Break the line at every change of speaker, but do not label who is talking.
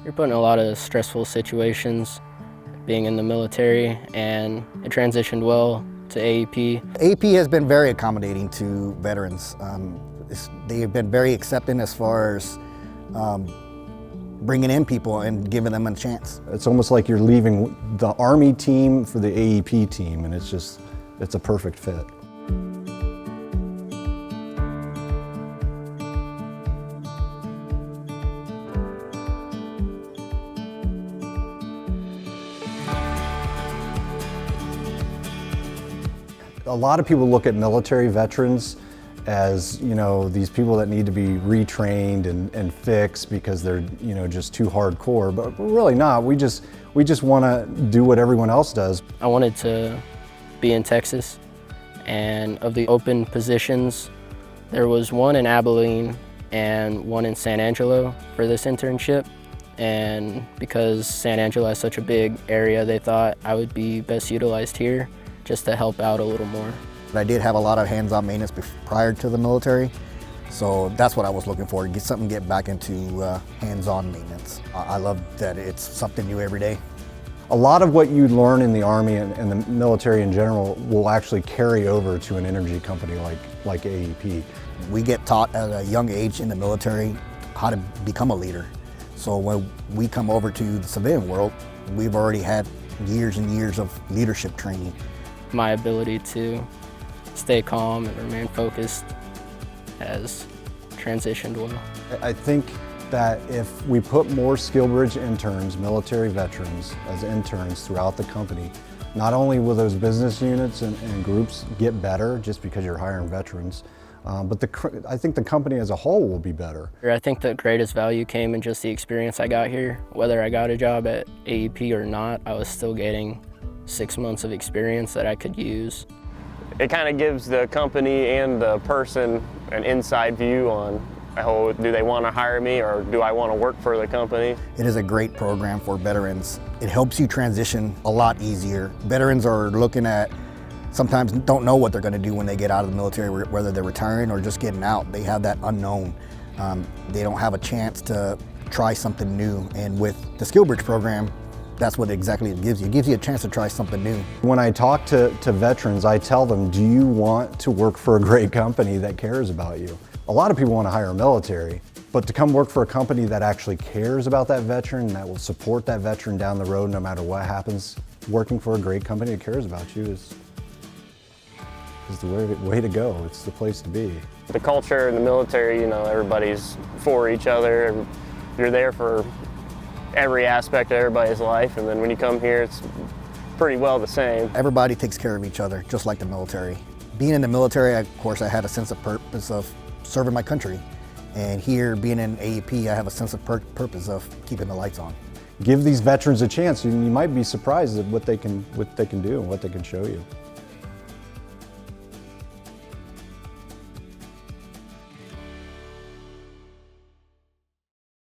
You're put in a lot of stressful situations being in the military, and it transitioned well to AEP.
AEP has been very accommodating to veterans. They have been very accepting as far as bringing in people and giving them a chance.
It's almost like you're leaving the Army team for the AEP team, and it's a perfect fit. A lot of people look at military veterans as, these people that need to be retrained and fixed because they're, just too hardcore, but really not. We just want to do what everyone else does.
I wanted to be in Texas, and of the open positions, there was one in Abilene and one in San Angelo for this internship. And because San Angelo has such a big area, they thought I would be best utilized here just to help out a little more.
I did have a lot of hands-on maintenance prior to the military, so that's what I was looking for, get back into hands-on maintenance. I love that it's something new every day.
A lot of what you learn in the Army and the military in general will actually carry over to an energy company like AEP.
We get taught at a young age in the military how to become a leader. So when we come over to the civilian world, we've already had years and years of leadership training.
My ability to stay calm and remain focused has transitioned well.
I think that if we put more SkillBridge interns, military veterans, as interns throughout the company, not only will those business units and groups get better just because you're hiring veterans, but I think the company as a whole will be better.
I think the greatest value came in just the experience I got here. Whether I got a job at AEP or not, I was still getting 6 months of experience that I could use.
It kind of gives the company and the person an inside view on, do they want to hire me or do I want to work for the company?
It is a great program for veterans. It helps you transition a lot easier. Veterans are looking at, sometimes don't know what they're going to do when they get out of the military, whether they're retiring or just getting out. They have that unknown. They don't have a chance to try something new, and with the SkillBridge program, that's what exactly it gives you. It gives you a chance to try something new.
When I talk to veterans, I tell them, do you want to work for a great company that cares about you? A lot of people want to hire a military, but to come work for a company that actually cares about that veteran, that will support that veteran down the road no matter what happens, working for a great company that cares about you is the way to go. It's the place to be.
The culture in the military, everybody's for each other. You're there for every aspect of everybody's life, and then when you come here, it's pretty well the same.
Everybody takes care of each other, just like the military. Being in the military, of course, I had a sense of purpose of serving my country. And here, being in AEP, I have a sense of purpose of keeping the lights on.
Give these veterans a chance, and you might be surprised at what they can do and what they can show you.